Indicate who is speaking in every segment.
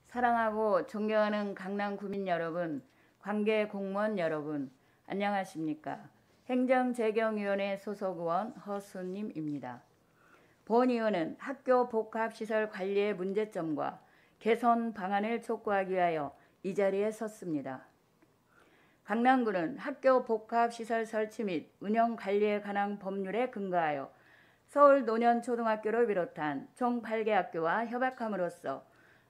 Speaker 1: 사랑하고 존경하는 강남 구민 여러분, 관계 공무원 여러분, 안녕하십니까? 행정재경위원회 소속 의원 허순임입니다. 본 의원은 학교 복합시설 관리의 문제점과 개선 방안을 촉구하기 위하여 이 자리에 섰습니다. 강남구는 학교 복합시설 설치 및 운영 관리에 관한 법률에 근거하여 서울 노년초등학교를 비롯한 총 8개 학교와 협약함으로써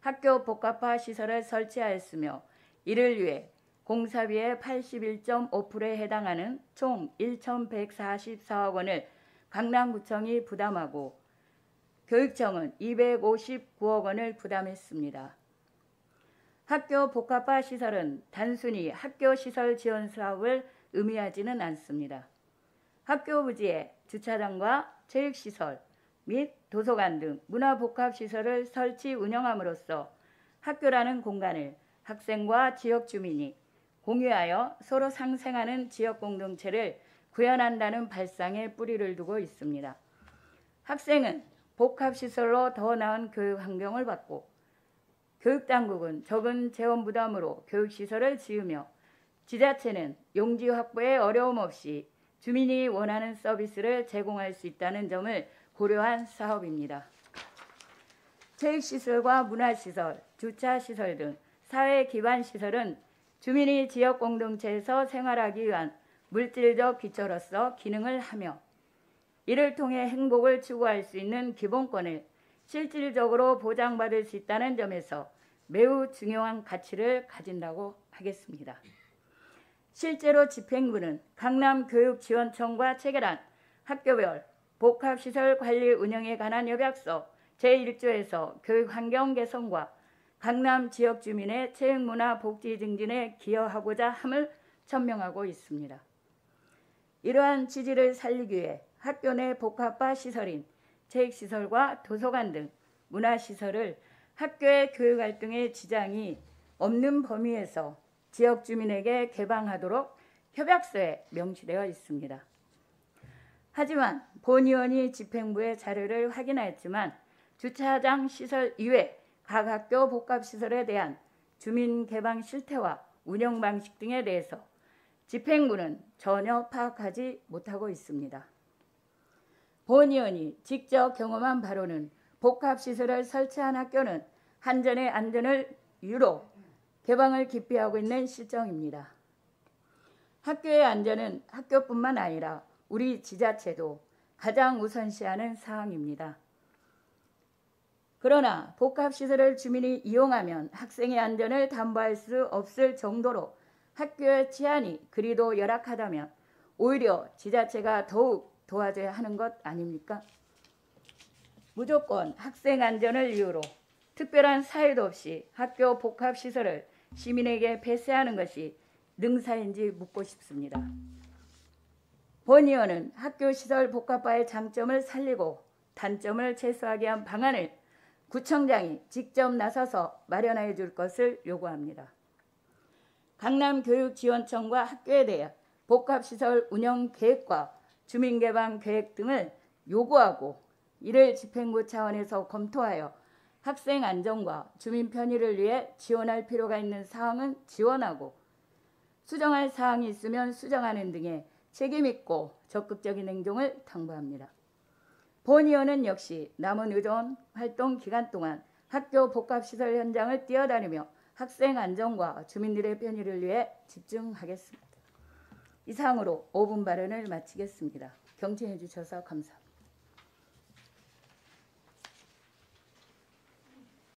Speaker 1: 학교 복합화 시설을 설치하였으며 이를 위해 공사비의 81.5%에 해당하는 총 1,144억 원을 강남구청이 부담하고 교육청은 259억 원을 부담했습니다. 학교 복합화 시설은 단순히 학교 시설 지원 사업을 의미하지는 않습니다. 학교 부지에 주차장과 체육시설 및 도서관 등 문화복합시설을 설치 운영함으로써 학교라는 공간을 학생과 지역 주민이 공유하여 서로 상생하는 지역 공동체를 구현한다는 발상에 뿌리를 두고 있습니다. 학생은 복합시설로 더 나은 교육 환경을 받고 교육당국은 적은 재원 부담으로 교육시설을 지으며 지자체는 용지 확보에 어려움 없이 주민이 원하는 서비스를 제공할 수 있다는 점을 고려한 사업입니다. 체육시설과 문화시설, 주차시설 등 사회기반시설은 주민이 지역 공동체에서 생활하기 위한 물질적 기초로서 기능을 하며 이를 통해 행복을 추구할 수 있는 기본권을 실질적으로 보장받을 수 있다는 점에서 매우 중요한 가치를 가진다고 하겠습니다. 실제로 집행부는 강남교육지원청과 체결한 학교별 복합시설 관리 운영에 관한 협약서 제1조에서 교육환경 개선과 강남 지역 주민의 체육문화 복지 증진에 기여하고자 함을 천명하고 있습니다. 이러한 취지를 살리기 위해 학교 내 복합화 시설인 체육시설과 도서관 등 문화시설을 학교의 교육활동에 지장이 없는 범위에서 지역 주민에게 개방하도록 협약서에 명시되어 있습니다. 하지만 본 의원이 집행부의 자료를 확인하였지만 주차장 시설 이외 각 학교 복합시설에 대한 주민 개방 실태와 운영 방식 등에 대해서 집행부는 전혀 파악하지 못하고 있습니다. 본 의원이 직접 경험한 바로는 복합시설을 설치한 학교는 한전의 안전을 이유로 개방을 기피하고 있는 실정입니다. 학교의 안전은 학교뿐만 아니라 우리 지자체도 가장 우선시하는 사항입니다. 그러나 복합시설을 주민이 이용하면 학생의 안전을 담보할 수 없을 정도로 학교의 치안이 그리도 열악하다면 오히려 지자체가 더욱 도와줘야 하는 것 아닙니까? 무조건 학생 안전을 이유로 특별한 사유도 없이 학교 복합시설을 시민에게 폐쇄하는 것이 능사인지 묻고 싶습니다. 본 의원은 학교 시설 복합화의 장점을 살리고 단점을 최소화하기 위한 방안을 구청장이 직접 나서서 마련해 줄 것을 요구합니다. 강남교육지원청과 학교에 대해 복합시설 운영 계획과 주민개방 계획 등을 요구하고 이를 집행부 차원에서 검토하여 학생 안전과 주민 편의를 위해 지원할 필요가 있는 사항은 지원하고 수정할 사항이 있으면 수정하는 등의 책임있고 적극적인 행동을 당부합니다. 본 의원은 역시 남은 의전 활동 기간 동안 학교 복합시설 현장을 뛰어다니며 학생 안전과 주민들의 편의를 위해 집중하겠습니다. 이상으로 5분 발언을 마치겠습니다. 경청해 주셔서 감사합니다.